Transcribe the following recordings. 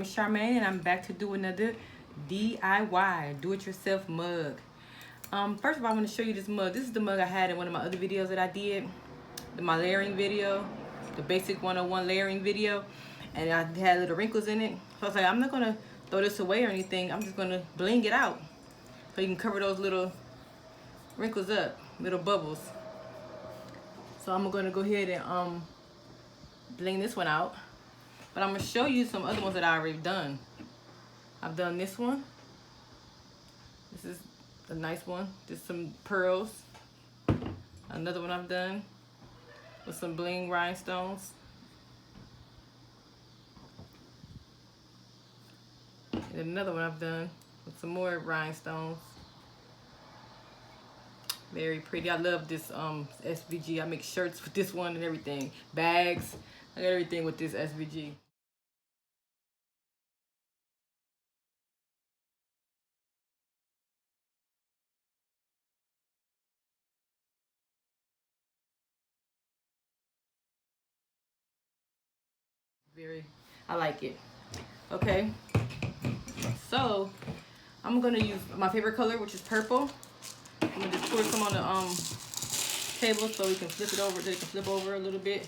is Charmaine, and I'm back to do another DIY, do-it-yourself mug. First of all, I'm going to show you this mug. This is the mug I had in one of my other videos that I did, my layering video, the basic 101 layering video, and I had little wrinkles in it. So I was like, I'm not going to throw this away or anything. I'm just going to bling it out so you can cover those little wrinkles up, little bubbles. So I'm going to go ahead and bling this one out. But I'm going to show you some other ones that I already done. I've done this one. This is a nice one. Just some pearls. Another one I've done with some bling rhinestones. And another one I've done with some more rhinestones. Very pretty. I love this SVG. I make shirts with this one and everything. Bags. I got everything with this SVG. I like it. Okay, so I'm gonna use my favorite color, which is purple. I'm gonna just pour some on the table so we can flip it over, so it can flip over a little bit.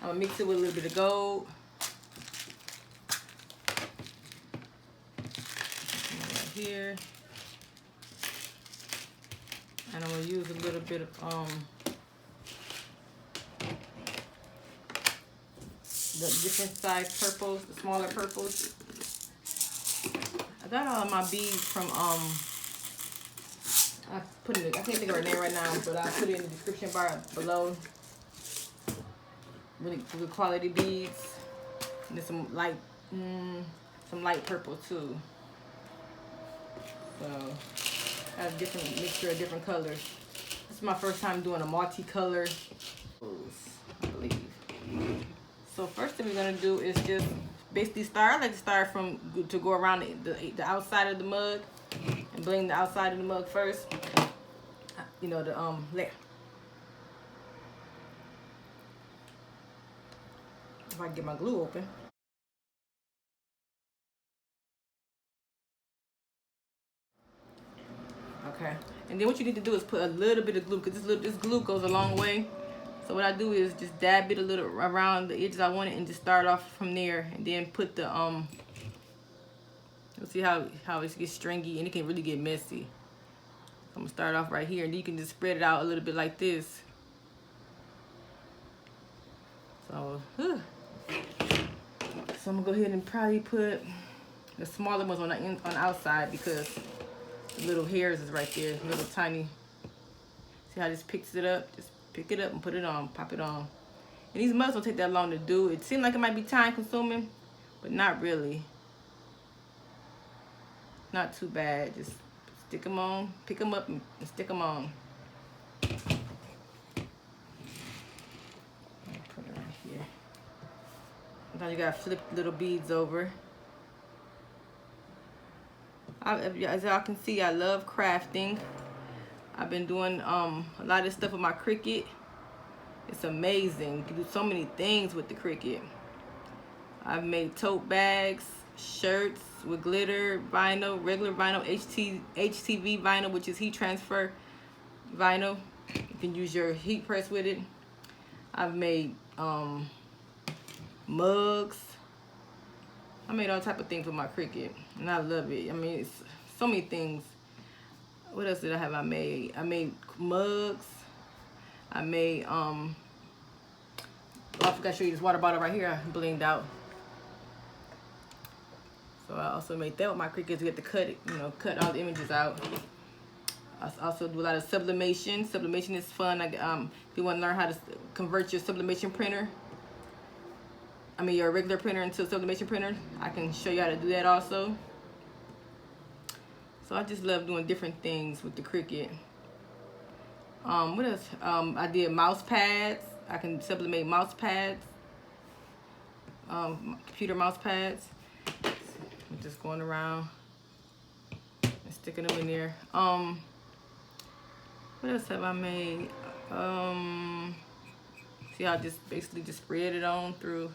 I'm gonna mix it with a little bit of gold. Right here. And I'm gonna use a little bit of the different size purples, the smaller purples. I got all of my beads from I can't think of her name right now, but I put it in the description bar below. Really good quality beads. And there's some light purple too. So I have a different mixture of different colors. This is my first time doing a multicolor, I believe. So first thing we're gonna do is just basically start. I like to start to go around the outside of the mug and bling the outside of the mug first. You know, the layer. If I can get my glue open. Okay, and then what you need to do is put a little bit of glue, because this glue goes a long way. So what I do is just dab it a little around the edges I want it, and just start off from there, and then put the you'll see how it gets stringy and it can really get messy. I'm gonna start off right here, and you can just spread it out a little bit like this. So I'm gonna go ahead and probably put the smaller ones on the outside, because the little hairs is right there, little tiny. See how this picks it up? Just pick it up and put it on, pop it on. And these mugs don't take that long to do. It seems like it might be time consuming, but not really. Not too bad. Just stick them on, pick them up and stick them on. Put it right here. Now you gotta flip little beads over. As y'all can see, I love crafting. I've been doing a lot of stuff with my Cricut. It's amazing. You can do so many things with the Cricut. I've made tote bags, shirts with glitter vinyl, regular vinyl, HTV vinyl, which is heat transfer vinyl. You can use your heat press with it. I've made mugs. I made all type of things with my Cricut, and I love it. I mean, it's so many things. What else did I have? I made mugs. I made oh, I forgot to show you this water bottle right here. I blinged out. So I also made that with my Cricut to get to cut it, cut all the images out. I also do a lot of sublimation. Sublimation is fun. If you want to learn how to convert your sublimation printer, your regular printer into a sublimation printer, I can show you how to do that also. So I just love doing different things with the Cricut. What else? I did mouse pads. I can sublimate mouse pads. Computer mouse pads. I'm just going around and sticking them in there. What else have I made? See how I just basically just spread it on through,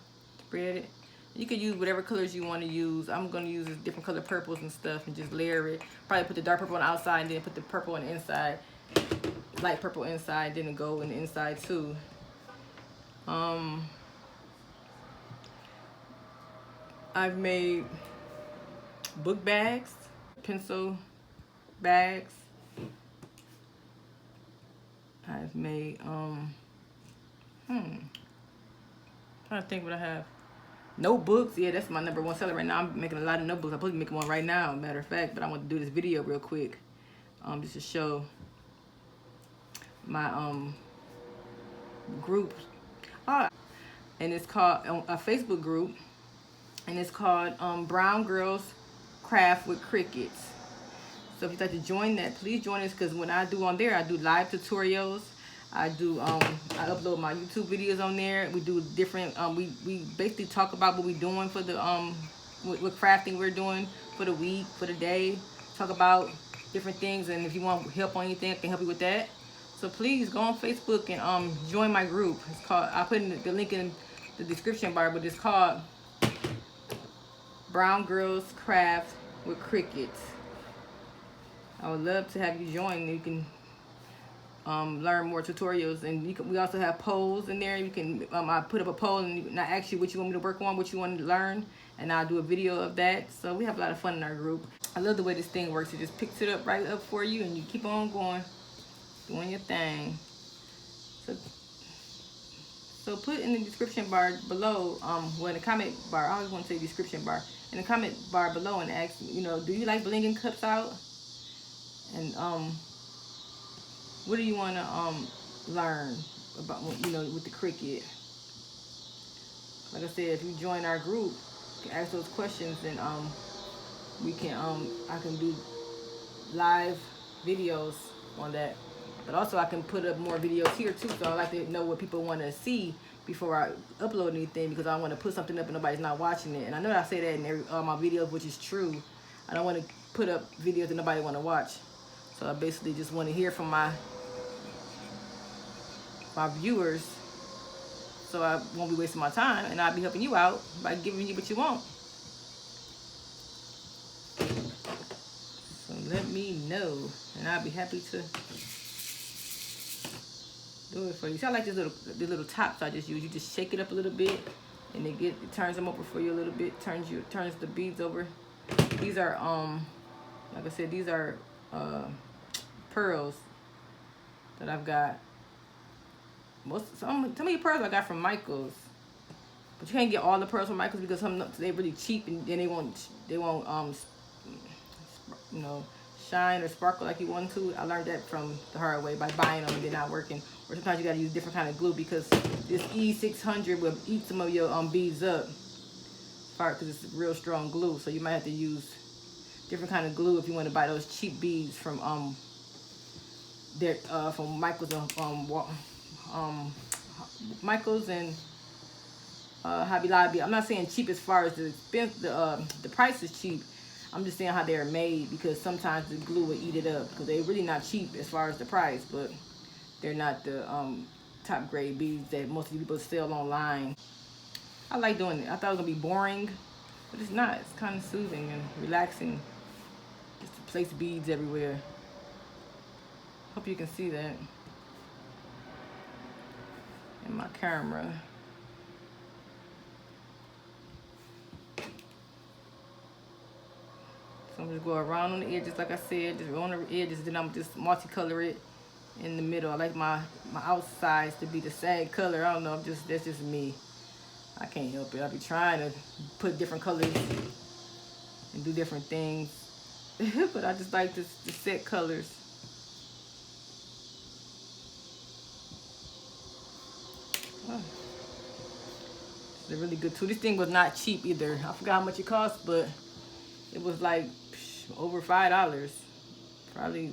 spread it. You can use whatever colors you want to use. I'm going to use different color purples and stuff and just layer it. Probably put the dark purple on the outside and then put the purple on the inside. Light purple inside, then go in the inside too. I've made book bags, pencil bags. I've made, trying to think what I have. Notebooks, yeah, that's my #1 seller right now. I'm making a lot of notebooks. I'm supposed to be making one right now, matter of fact, but I want to do this video real quick, just to show my group. And it's called a Facebook group, and it's called Brown Girls Craft with Crickets. So if you'd like to join that, please join us, because when I do on there, I do live tutorials. I upload my YouTube videos on there. We do different, we basically talk about what we're doing for the, what crafting we're doing for the week, for the day. Talk about different things, and if you want help on anything, I can help you with that. So please go on Facebook and join my group. It's called, I put in the link in the description bar, but it's called Brown Girls Craft with Crickets. I would love to have you join. You can learn more tutorials, and we also have polls in there. You can I put up a poll and I ask you what you want me to work on, what you want to learn, and I'll do a video of that. So we have a lot of fun in our group. I love the way this thing works. It just picks it up right up for you, and you keep on going, doing your thing. So put in the description bar below, well, in the comment bar, I always want to say description bar, in the comment bar below, and ask, do you like blinging cups out? And what do you want to learn about, with the Cricut? Like I said, if you join our group, you can ask those questions, and we can I can do live videos on that. But also I can put up more videos here too, so I like to know what people want to see before I upload anything, because I want to put something up and nobody's not watching it. And I know I say that in all my videos, which is true. I don't want to put up videos that nobody want to watch. So I basically just want to hear from my viewers, so I won't be wasting my time, and I'll be helping you out by giving you what you want. So let me know, and I'll be happy to do it for you. See, I like the little tops I just use. You just shake it up a little bit, and it turns them over for you a little bit. Turns the beads over. These are like I said, these are pearls that I've got. Some of your pearls I got from Michael's, but you can't get all the pearls from Michael's because they're really cheap, and then they won't shine or sparkle like you want to. I learned that from the hard way by buying them and they're not working. Or sometimes you gotta use different kind of glue, because this E600 will eat some of your beads up, because it's real strong glue. So you might have to use different kind of glue if you want to buy those cheap beads from Michael's Michael's and Hobby Lobby. I'm not saying cheap as far as the expense, the price is cheap. I'm just saying how they're made, because sometimes the glue will eat it up, because they're really not cheap as far as the price, but they're not the top grade beads that most of you people sell online. I like doing it. I thought it was gonna be boring, but it's not. It's kind of soothing and relaxing just to place beads everywhere. Hope you can see that in my camera. So I'm just go around on the edges, like I said, just on the edges, then I'm just multicolor it in the middle. I like my outsides to be the same color. I don't know, that's just me. I can't help it. I be trying to put different colors and do different things, but I just like to set colors. Oh. They're really good too. This thing was not cheap either. I forgot how much it cost, but it was like over $5. Probably,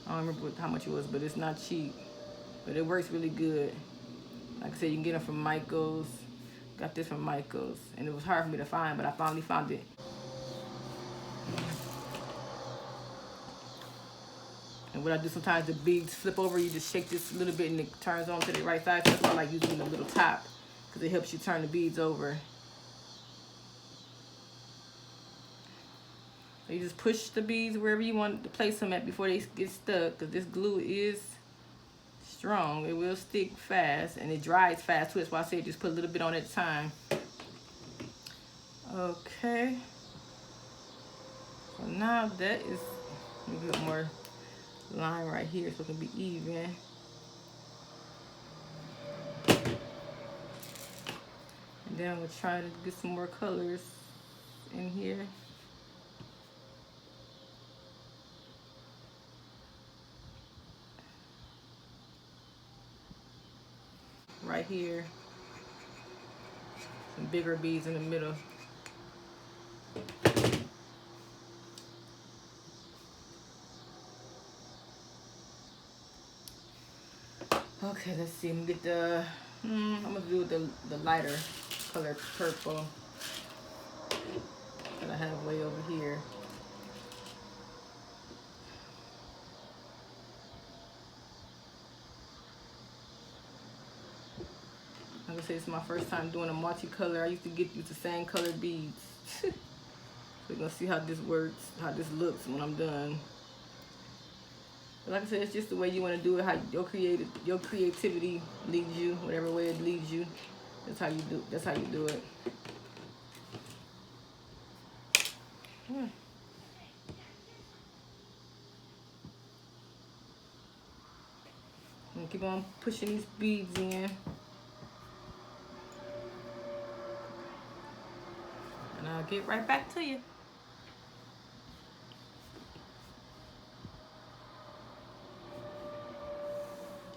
I don't remember how much it was, but it's not cheap. But it works really good. Like I said, you can get them from Michael's. Got this from Michael's, and it was hard for me to find, but I finally found it. And what I do sometimes, the beads flip over, you just shake this a little bit and it turns on to the right side. So that's why I like using the little top, because it helps you turn the beads over. So you just push the beads wherever you want to place them at before they get stuck, because this glue is strong. It will stick fast and it dries fast too. That's why I said just put a little bit on at a time. Okay. So now that is a little more line right here so it can be even. And then I'm gonna try to get some more colors in here. Right here. Some bigger beads in the middle. Okay, let's see. I'm gonna get the I'm gonna do the lighter color purple that I have way over here. Like I said, it's my first time doing a multicolor. I used to get used to same color beads. So we're gonna see how this works, how this looks when I'm done. But like I said, it's just the way you want to do it, how your creativity leads you, whatever way it leads you. That's how you do it. Yeah. And keep on pushing these beads in. And I'll get right back to you.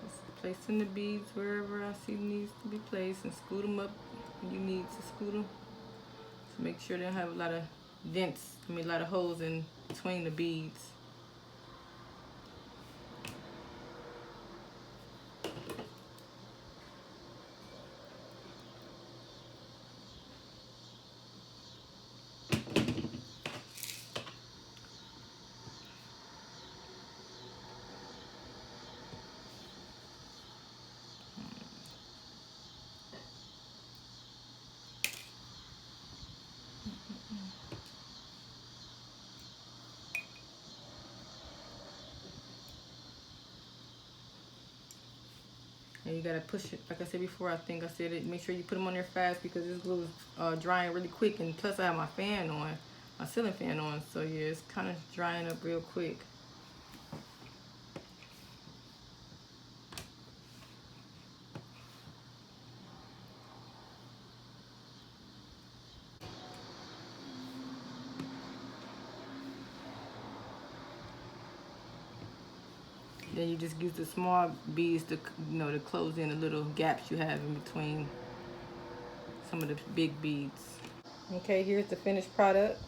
Just placing the beads wherever I see needs to be placed and scoot them up when you need to scoot them. To make sure they don't have a lot of dents, a lot of holes in between the beads. And you gotta push it, like I said before, I think I said it, make sure you put them on there fast because this glue is drying really quick, and plus I have my fan on, my ceiling fan on, so yeah, it's kind of drying up real quick. Then you just use the small beads to, to close in the little gaps you have in between some of the big beads. Okay, here's the finished product.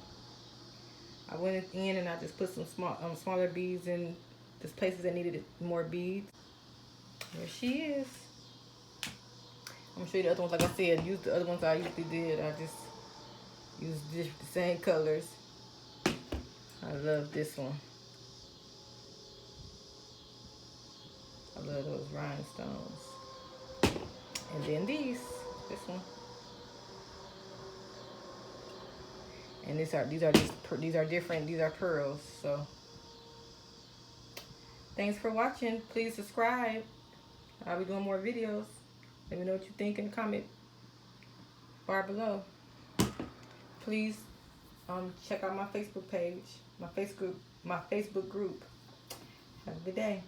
I went in and I just put some smaller beads in just places that needed more beads. There she is. I'm gonna show you the other ones. Like I said, use the other ones I usually did. I just used the same colors. I love this one. I love those rhinestones. And then this one. And these are different. These are pearls. So thanks for watching. Please subscribe. I'll be doing more videos. Let me know what you think in the comment bar below. Please check out my Facebook page, my Facebook group. Have a good day.